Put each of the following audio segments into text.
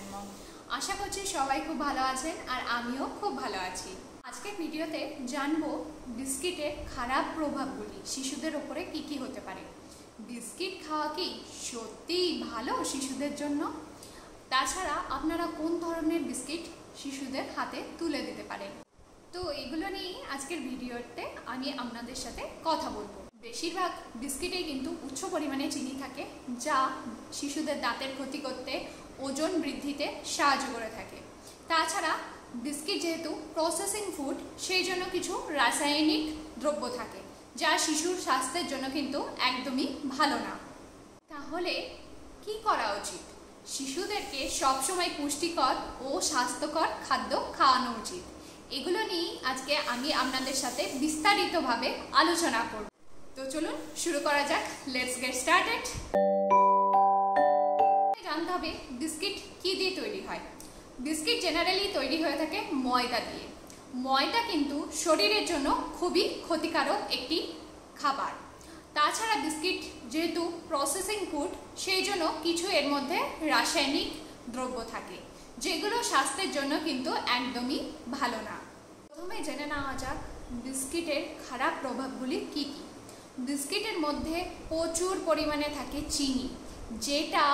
জন্ম। আশা করছি সবাই খুব ভালো আছেন আর আমিও খুব ভালো আছি। আজকের ভিডিওতে জানবো বিস্কিটের খারাপ প্রভাবগুলি শিশুদের উপরে কি কি হতে পারে। বিস্কিট খাওয়া কি সত্যিই ভালো শিশুদের জন্য? তাছাড়া আপনারা কোন ধরনের বিস্কিট শিশুদের হাতে তুলে দিতে পারেন? তো এগুলো নিয়ে আজকের ভিডিওতে আমি আপনাদের সাথে কথা বলবো। বেশিরভাগ বিস্কিটে কিন্তু উচ্চ পরিমাণে চিনি থাকে, যা শিশুদের দাঁতের ক্ষতি করতে, ওজন বৃদ্ধিতে সাহায্য করে থাকে। তাছাড়া বিস্কিট যেহেতু প্রসেসিং ফুড, সেই জন্য কিছু রাসায়নিক দ্রব্য থাকে, যা শিশুর স্বাস্থ্যের জন্য কিন্তু একদমই ভালো না। তাহলে কি করা উচিত? শিশুদেরকে সবসময় পুষ্টিকর ও স্বাস্থ্যকর খাদ্য খাওয়ানো উচিত। এগুলো নিয়ে আজকে আমি আপনাদের সাথে বিস্তারিতভাবে আলোচনা করব। তো চলুন শুরু করা যাক। Let's get started. জানতে হবে বিস্কিট কি দিয়ে তৈরি হয়। বিস্কিট জেনারেলি তৈরি হয়ে থাকে ময়দা দিয়ে। ময়দা কিন্তু শরীরের জন্য খুবই ক্ষতিকারক একটি খাবার। তাছাড়া বিস্কিট যেহেতু প্রসেসিং ফুড, সেই জন্য কিছু এর মধ্যে রাসায়নিক দ্রব্য থাকে, যেগুলো স্বাস্থ্যের জন্য কিন্তু একদমই ভালো না। প্রথমে জেনে নেওয়া যাক বিস্কিটের খারাপ প্রভাবগুলি কি কি। বিস্কিটের মধ্যে প্রচুর পরিমাণে থাকে চিনি, যেটা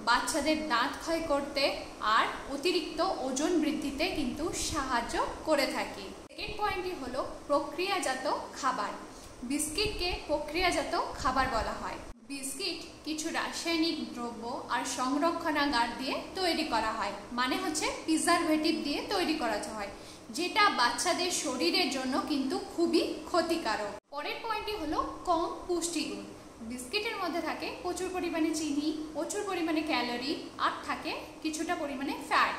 বাচ্চাদের দাঁত ক্ষয় করতে আর অতিরিক্ত ওজন বৃদ্ধিতে কিন্তু সাহায্য করে থাকে। সেকেন্ড পয়েন্টটি হলো প্রক্রিয়াজাত খাবার। বিস্কিটকে প্রক্রিয়াজাত খাবার বলা হয়। বিস্কিট কিছু রাসায়নিক দ্রব্য আর সংরক্ষণাগার দিয়ে তৈরি করা হয়, মানে হচ্ছে প্রিজারভেটিভ দিয়ে তৈরি করা হয়, যেটা বাচ্চাদের শরীরের জন্য কিন্তু খুবই ক্ষতিকারক। পরের পয়েন্টটি হলো কম পুষ্টিগুণ। বিস্কিটের মধ্যে থাকে প্রচুর পরিমাণে চিনি, প্রচুর পরিমাণে ক্যালোরি আর থাকে কিছুটা পরিমাণে ফ্যাট,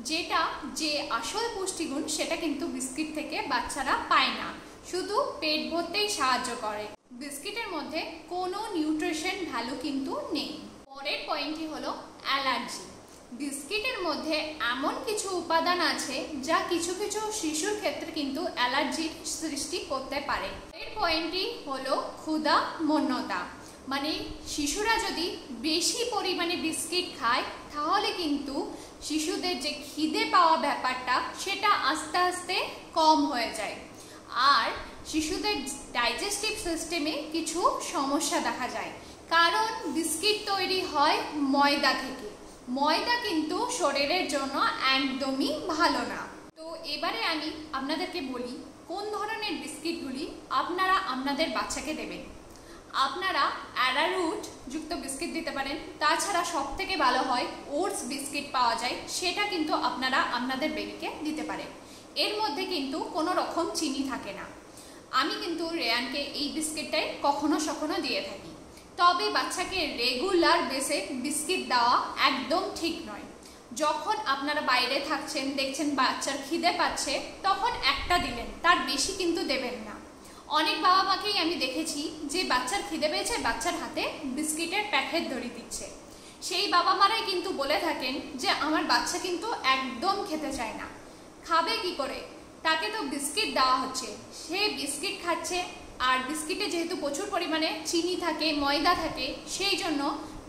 যেটা যে আসল পুষ্টিগুণ সেটা কিন্তু বিস্কিট থেকে বাচ্চারা পায় না, শুধু পেট ভরতেই সাহায্য করে। বিস্কিটের মধ্যে কোনো নিউট্রিশন ভ্যালু কিন্তু নেই। পরের পয়েন্টটি হলো অ্যালার্জি। বিস্কিটের মধ্যে এমন কিছু উপাদান আছে যা কিছু কিছু শিশুর ক্ষেত্রে কিন্তু অ্যালার্জির সৃষ্টি করতে পারে। এর পয়েন্টটি হলো ক্ষুধা মন্যতা, মানে শিশুরা যদি বেশি পরিমাণে বিস্কিট খায়, তাহলে কিন্তু শিশুদের যে খিদে পাওয়া ব্যাপারটা সেটা আস্তে আস্তে কম হয়ে যায়, আর শিশুদের ডাইজেস্টিভ সিস্টেমে কিছু সমস্যা দেখা যায়, কারণ বিস্কিট তৈরি হয় ময়দা থেকে। ময়দা কিন্তু শরীরের জন্য একদমই ভালো না। তো এবারে আমি আপনাদেরকে বলি কোন ধরনের বিস্কিটগুলি আপনারা আপনাদের বাচ্চাকে দেবেন। আপনারা অ্যারারুট যুক্ত বিস্কিট দিতে পারেন। তাছাড়া সব থেকে ভালো হয় ওটস বিস্কিট পাওয়া যায়, সেটা কিন্তু আপনারা আপনাদের বেবিকে দিতে পারেন। এর মধ্যে কিন্তু কোনো রকম চিনি থাকে না। আমি কিন্তু রেয়ানকে এই বিস্কিটটাই কখনো সখনো দিয়ে থাকি। তবে বাচ্চাকে রেগুলার বেসে বিস্কিট দেওয়া একদম ঠিক নয়। যখন আপনারা বাইরে থাকছেন, দেখছেন বাচ্চার খিদে পাচ্ছে, তখন একটা দিলেন, তার বেশি কিন্তু দেবেন না। অনেক বাবা মাকেই আমি দেখেছি যে বাচ্চার খিদে পেয়েছে, বাচ্চার হাতে বিস্কিটের প্যাকেট ধরিয়ে দিচ্ছে। সেই বাবা মারাই কিন্তু বলে থাকেন যে আমার বাচ্চা কিন্তু একদম খেতে চায় না। খাবে কি করে? তাকে তো বিস্কিট দেওয়া হচ্ছে, সে বিস্কিট খাচ্ছে, আর বিস্কিটে যেহেতু প্রচুর পরিমাণে চিনি থাকে, ময়দা থাকে, সেই জন্য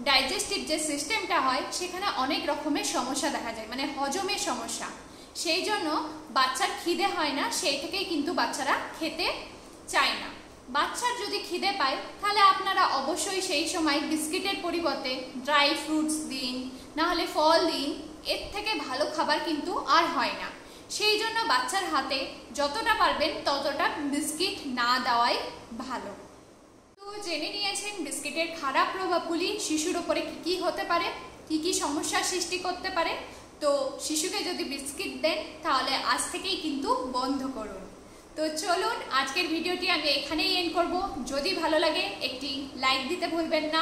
ডাইজেস্টিভ যে সিস্টেমটা হয় সেখানে অনেক রকমের সমস্যা দেখা যায়, মানে হজমের সমস্যা। সেই জন্য বাচ্চার খিদে হয় না, সেই থেকেই কিন্তু বাচ্চারা খেতে চায় না। বাচ্চার যদি খিদে পায়, তাহলে আপনারা অবশ্যই সেই সময় বিস্কিটের পরিবর্তে ড্রাই ফ্রুটস দিন, নাহলে ফল দিন। এর থেকে ভালো খাবার কিন্তু আর হয় না। সেই জন্য বাচ্চার হাতে যতটা পারবেন ততটা বিস্কিট না দেওয়াই ভালো। তো জেনে নিয়েছেন বিস্কিটের খারাপ প্রভাবগুলি শিশুর উপরে কি কি হতে পারে, কি কি সমস্যার সৃষ্টি করতে পারে। তো শিশুকে যদি বিস্কিট দেন, তাহলে আজ থেকেই কিন্তু বন্ধ করুন। তো চলুন আজকের ভিডিওটি আমি এখানেই এন্ড করব। যদি ভালো লাগে একটি লাইক দিতে ভুলবেন না,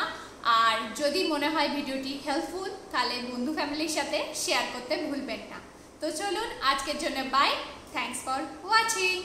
আর যদি মনে হয় ভিডিওটি হেল্পফুল, তাহলে বন্ধু ফ্যামিলির সাথে শেয়ার করতে ভুলবেন না। তো চলুন আজকের জন্য বাই। Thanks for watching.